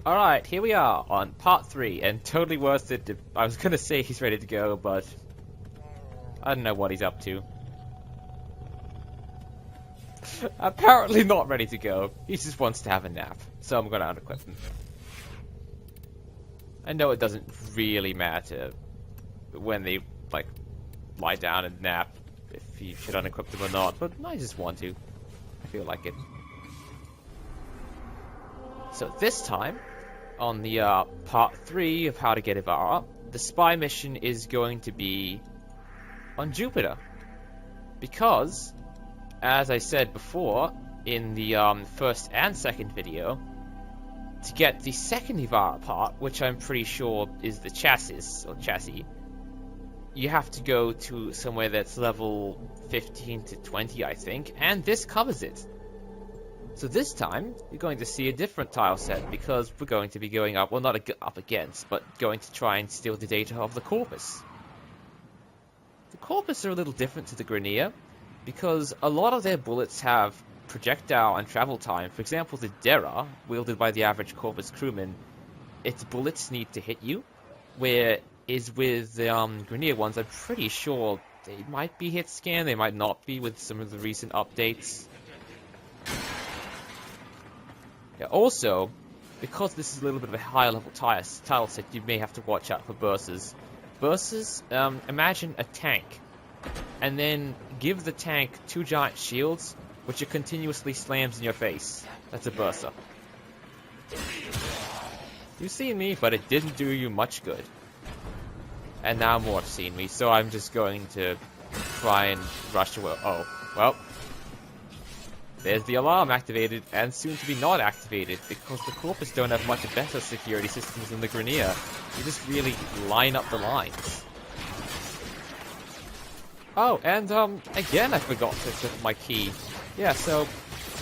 Alright, here we are on part 3, and totally worth it. I was gonna say he's ready to go, but I don't know what he's up to. Apparently not ready to go. He just wants to have a nap, so I'm gonna unequip him. I know it doesn't really matter when they, like, lie down and nap, if you should unequip them or not, but I just want to. I feel like it. So this time, on the part 3 of How to Get Ivara, the spy mission is going to be on Jupiter. Because, as I said before, in the first and second video, to get the second Ivara part, which I'm pretty sure is the chassis, you have to go to somewhere that's level 15 to 20, I think, and this covers it. So this time, you're going to see a different tile set, because we're going to be going up, well, not up against, but going to try and steal the data of the corpus. The corpus are a little different to the Grineer, because a lot of their bullets have projectile and travel time. For example, the Dera, wielded by the average corpus crewman, its bullets need to hit you, whereas with the Grineer ones, I'm pretty sure they might be hit scan, they might not be with some of the recent updates. Yeah, also, because this is a little bit of a higher level tile set, you may have to watch out for bursters. Bursters, imagine a tank, and then give the tank 2 giant shields, which it continuously slams in your face. That's a burster. You've seen me, but it didn't do you much good. And now more have seen me, so I'm just going to try and rush away. Oh, well. There's the alarm activated, and soon to be not activated, because the corpus don't have much better security systems than the Grineer. You just really line up the lines. Oh, and again I forgot to equip my key. Yeah, so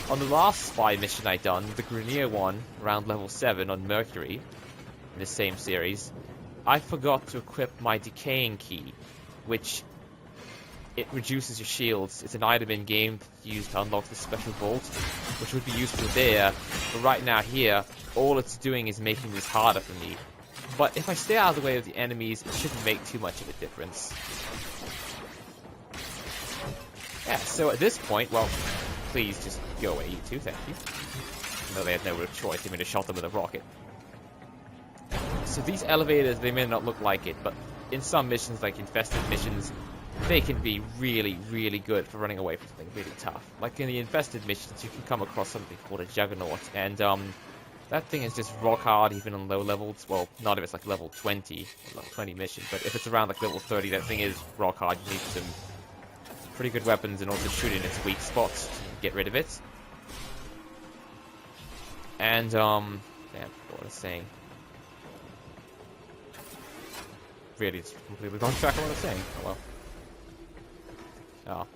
on the last spy mission I done, the Grineer one, around level 7 on Mercury, in the same series, I forgot to equip my decaying key, which it reduces your shields. It's an item in game used to unlock the special vault, which would be useful there, but right now here, all it's doing is making this harder for me. But if I stay out of the way of the enemies, it shouldn't make too much of a difference. Yeah, so at this point, well, please just go away, you two, thank you. No, they had no real choice, they made a shot them with a rocket. So these elevators, they may not look like it, but in some missions, like infested missions, they can be really, really good for running away from something really tough. Like in the infested missions, you can come across something called a Juggernaut, and that thing is just rock hard even on low levels. Well, not if it's like level 20, level 20 mission, but if it's around like level 30, that thing is rock hard. You need some pretty good weapons and also shoot in its weak spots to get rid of it. And, damn, what was I saying? Really, it's completely gone track on what I was saying. Oh well. Oh,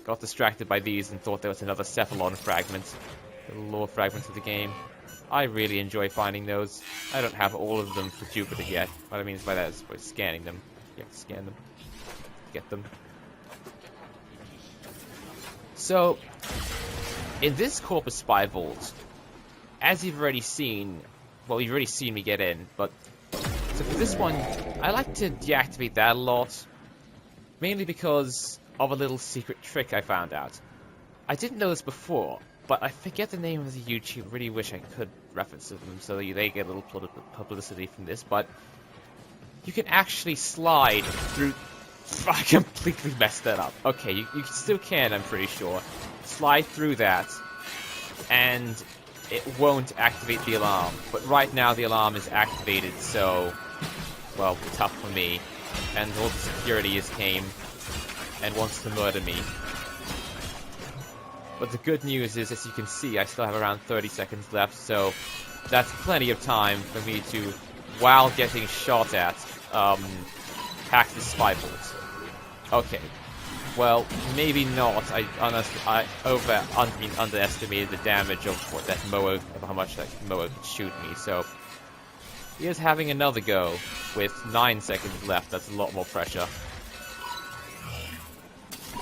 got distracted by these and thought there was another Cephalon fragment. The lore fragments of the game. I really enjoy finding those. I don't have all of them for Jupiter yet. What I mean by that is by scanning them. You have to scan them. Get them. So, in this Corpus Spy Vault, as you've already seen, well, you've already seen me get in, but so for this one, I like to deactivate that a lot, mainly because of a little secret trick I found out. I didn't know this before, but I forget the name of the YouTube. Really wish I could reference them so that they get a little publicity from this, but you can actually slide through... I completely messed that up. Okay, you still can, I'm pretty sure. Slide through that, and it won't activate the alarm. But right now the alarm is activated, so... well, tough for me. And all the security has came and wants to murder me. But the good news is, as you can see, I still have around 30 seconds left, so that's plenty of time for me to, while getting shot at, hack the spy vault. Okay. Well, maybe not. I underestimated the damage of what that Moa, of how much that Moa could shoot me, so here's having another go with 9 seconds left. That's a lot more pressure.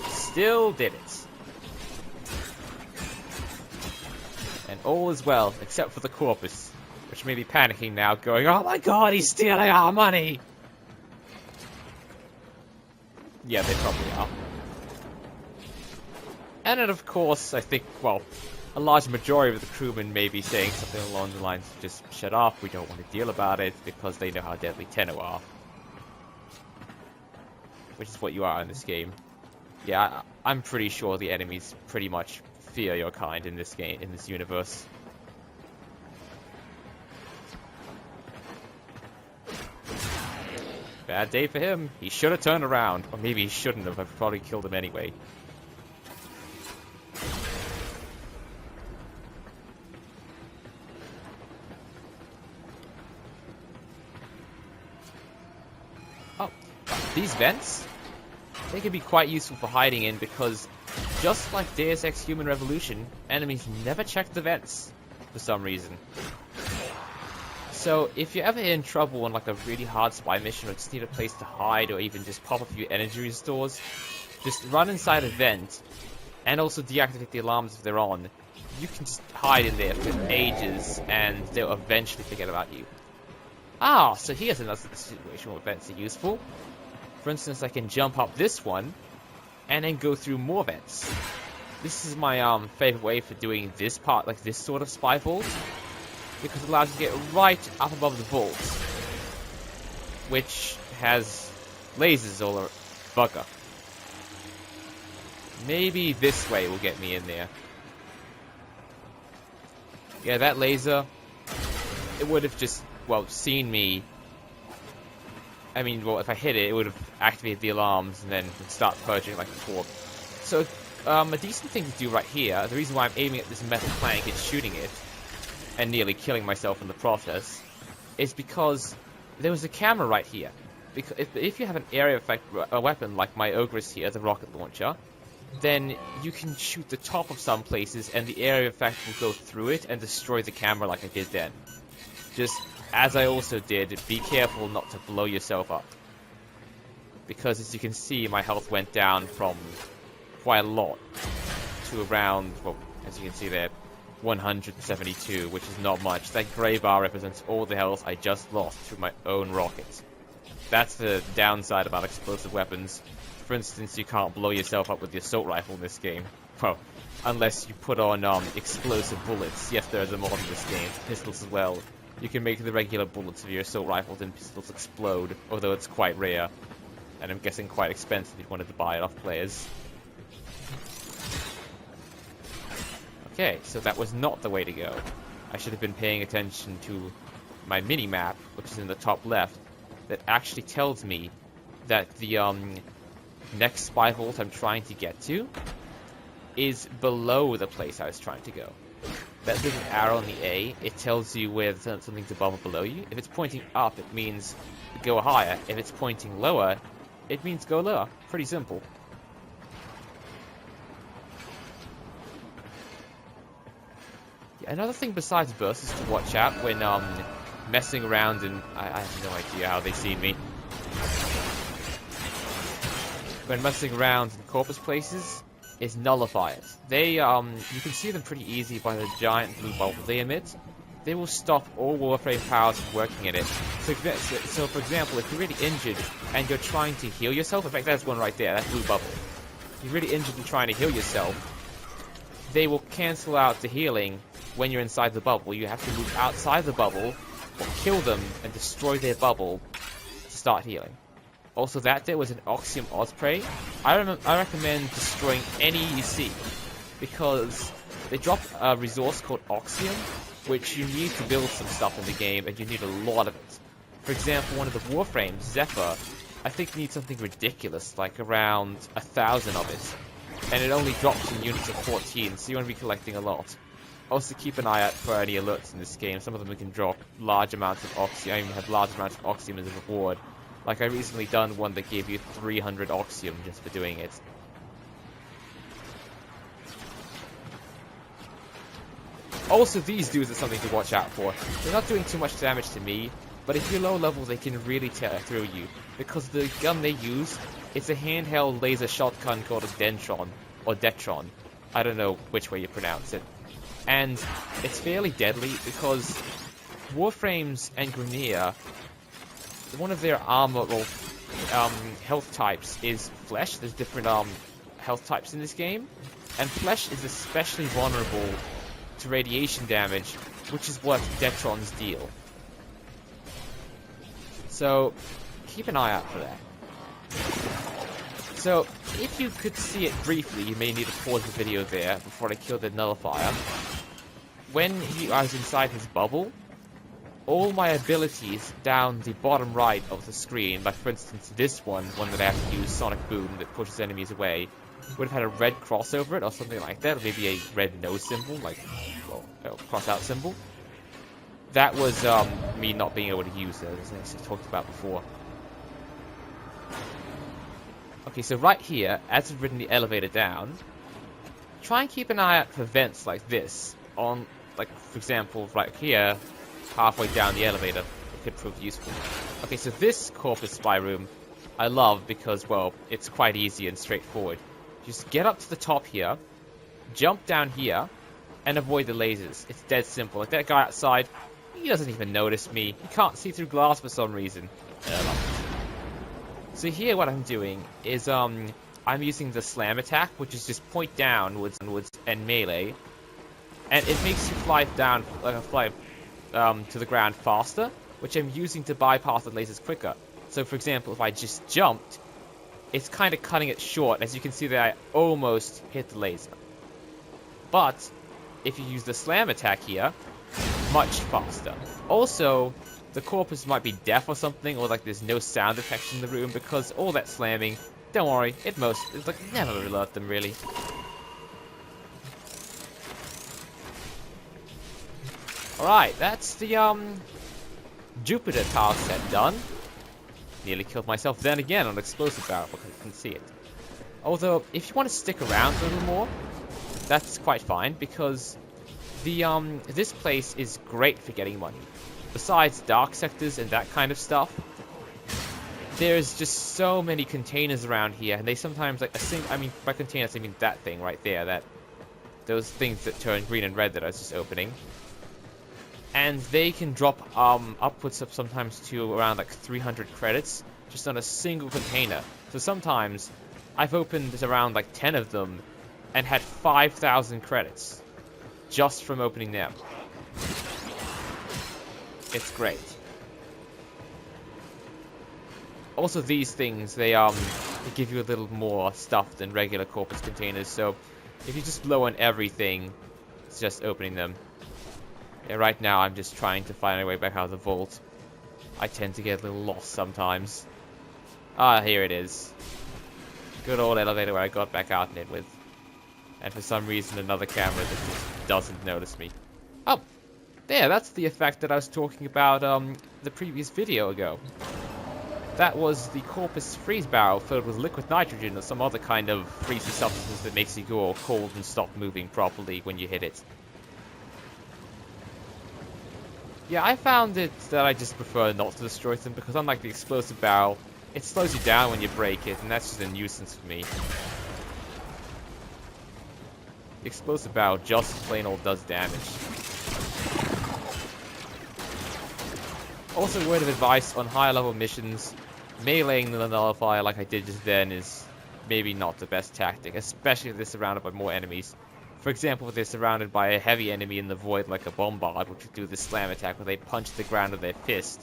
Still did it. And all is well, except for the corpus. which may be panicking now, going, "Oh my god, he's stealing our money!" Yeah, they probably are. And then, of course, I think, well, a large majority of the crewmen may be saying something along the lines of, "Just shut up, we don't want to deal about it," because they know how deadly Tenno are. Which is what you are in this game. Yeah, I'm pretty sure the enemies pretty much fear your kind in this game, in this universe. Bad day for him. He should have turned around. Or maybe he shouldn't have. I've probably killed him anyway. Oh, these vents? They can be quite useful for hiding in because, just like Deus Ex Human Revolution, enemies never check the vents for some reason. So, if you're ever in trouble on like a really hard spy mission or just need a place to hide or even just pop a few energy restores, just run inside a vent and also deactivate the alarms if they're on. You can just hide in there for ages and they'll eventually forget about you. Ah, so here's another situation where vents are useful. For instance, I can jump up this one and then go through more vents. This is my favorite way for doing this part, like this sort of spy vault, because it allows you to get right up above the vault, which has lasers all over. Bugger. Maybe this way will get me in there. Yeah, that laser, it would have just, well, seen me. I mean, well, if I hit it, it would have activated the alarms and then would start purging like before. So, a decent thing to do right here, the reason why I'm aiming at this metal plank and shooting it, and nearly killing myself in the process, is because there was a camera right here. Because if you have an area effect weapon like my Ogress here, the rocket launcher, then you can shoot the top of some places and the area effect will go through it and destroy the camera like I did then. Just, as I also did, be careful not to blow yourself up. Because as you can see, my health went down from quite a lot to around, well, as you can see there, 172, which is not much. That grey bar represents all the health I just lost through my own rockets. That's the downside about explosive weapons. For instance, you can't blow yourself up with the assault rifle in this game. Well, unless you put on explosive bullets. Yes, there's a mod in this game, pistols as well. You can make the regular bullets of your assault rifles and pistols explode, although it's quite rare. And I'm guessing quite expensive if you wanted to buy it off players. Okay, so that was not the way to go. I should have been paying attention to my mini-map, which is in the top left, that actually tells me that the next spy vault I'm trying to get to is below the place I was trying to go. That little arrow on the A, it tells you where something's above or below you. If it's pointing up, it means go higher. If it's pointing lower, it means go lower. Pretty simple. Another thing besides bursts is to watch out when messing around, and I have no idea how they see me. When messing around in corpus places is nullifiers. They you can see them pretty easy by the giant blue bubble they emit. They will stop all Warframe powers from working in it. So for example, if you're really injured and you're trying to heal yourself, in fact that's one right there, that blue bubble. You're really injured and trying to heal yourself, they will cancel out the healing when you're inside the bubble. You have to move outside the bubble, or kill them and destroy their bubble to start healing. Also, that there was an Oxium Osprey. I recommend destroying any you see, because they drop a resource called Oxium, which you need to build some stuff in the game, and you need a lot of it. For example, one of the Warframes, Zephyr, I think needs something ridiculous, like around 1,000 of it. And it only drops in units of 14, so you want to be collecting a lot. Also, keep an eye out for any alerts in this game. Some of them can drop large amounts of Oxium. I even have large amounts of Oxium as a reward. Like, I recently done one that gave you 300 Oxium just for doing it. Also, these dudes are something to watch out for. They're not doing too much damage to me, but if you're low level, they can really tear through you. Because the gun they use, it's a handheld laser shotgun called a Dentron, or Detron. I don't know which way you pronounce it. And it's fairly deadly because Warframes and Grineer, one of their armor or health types is flesh. There's different health types in this game, and flesh is especially vulnerable to radiation damage, which is what Detrons deal. So keep an eye out for that. So if you could see it briefly, you may need to pause the video there before I kill the nullifier. When I was inside his bubble, all my abilities down the bottom right of the screen, like for instance this one that I have to use, Sonic Boom, that pushes enemies away, would have had a red cross over it or something like that, or maybe a red no symbol, like, well, a cross-out symbol. That was me not being able to use it, as I talked about before. Okay, so right here, as I've ridden the elevator down, try and keep an eye out for vents like this, on, like, for example, right here, halfway down the elevator. It could prove useful. Okay, so this corpus spy room I love because, well, it's quite easy and straightforward. Just get up to the top here, jump down here, and avoid the lasers. It's dead simple. Like that guy outside, he doesn't even notice me. He can't see through glass for some reason. So here what I'm doing is I'm using the slam attack, which is just point downwards and melee, and it makes you fly down, fly to the ground faster, which I'm using to bypass the lasers quicker. So for example, if I just jumped, it's kind of cutting it short. As you can see there, I almost hit the laser. But if you use the slam attack here, much faster. Also, the corpus might be deaf or something, or like there's no sound detection in the room because all that slamming, don't worry, it's like never alert them really. Alright, that's the Jupiter task set done. Nearly killed myself then again on explosive barrel because I couldn't see it. Although, if you want to stick around a little more, that's quite fine because the this place is great for getting money. Besides dark sectors and that kind of stuff, there's just so many containers around here, and they sometimes like I mean by containers I mean that thing right there, those things that turn green and red that I was just opening. And they can drop upwards of sometimes to around like 300 credits just on a single container. So sometimes I've opened around like 10 of them and had 5,000 credits just from opening them. It's great. Also these things, they give you a little more stuff than regular corpus containers, so if you just blow on everything, it's just opening them. Yeah, right now I'm just trying to find my way back out of the vault. I tend to get a little lost sometimes. Ah, here it is. Good old elevator where I got back out in it with. And for some reason another camera that just doesn't notice me. Oh! There, that's the effect that I was talking about the previous video ago. That was the corpus freeze barrel filled with liquid nitrogen or some other kind of freezy substance that makes you go all cold and stop moving properly when you hit it. Yeah, I found it that I just prefer not to destroy them because unlike the explosive barrel, it slows you down when you break it, and that's just a nuisance for me. The explosive barrel just plain old does damage. Also, word of advice on higher level missions, meleeing the nullifier like I did just then is maybe not the best tactic, especially if they're surrounded by more enemies. For example, if they're surrounded by a heavy enemy in the void like a bombard, which would do the slam attack where they punch the ground with their fist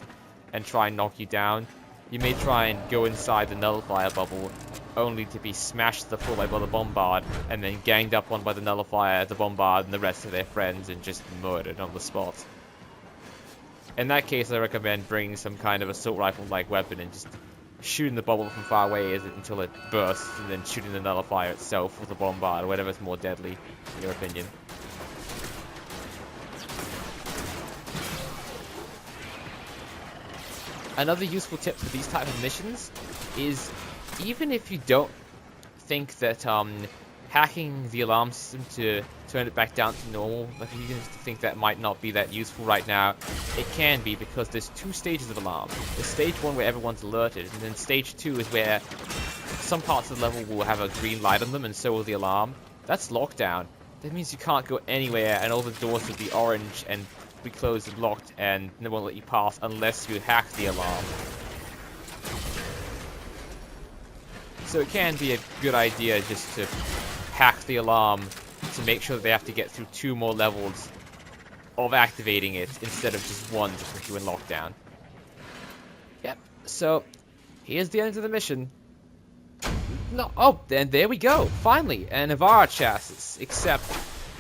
and try and knock you down, you may try and go inside the nullifier bubble only to be smashed to the floor by the bombard and then ganged up on by the nullifier, the bombard, and the rest of their friends and just murdered on the spot. In that case, I recommend bringing some kind of assault rifle-like weapon and just shooting the bubble from far away until it bursts, and then shooting the nullifier itself with a bombard, or whatever's more deadly, in your opinion. Another useful tip for these type of missions is, even if you don't think that hacking the alarm system to turn it back down to normal, like if you think that might not be that useful right now, it can be because there's two stages of alarm. There's stage 1 where everyone's alerted, and then stage 2 is where some parts of the level will have a green light on them and so will the alarm. That's lockdown. That means you can't go anywhere and all the doors will be orange and be closed and locked, and they won't let you pass unless you hack the alarm. So it can be a good idea just to hack the alarm to make sure that they have to get through 2 more levels of activating it instead of just 1 to put you in lockdown. Yep, so here's the end of the mission. No, oh, and there we go. Finally, an Ivara chassis. Except,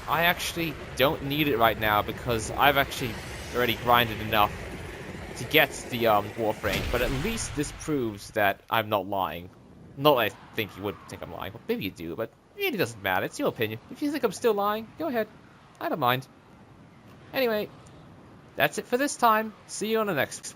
I actually don't need it right now because I've actually already grinded enough to get the Warframe. But at least this proves that I'm not lying. Not that I think you would think I'm lying. Well, maybe you do, but it really doesn't matter. It's your opinion. If you think I'm still lying, go ahead. I don't mind. Anyway, that's it for this time. See you on the next.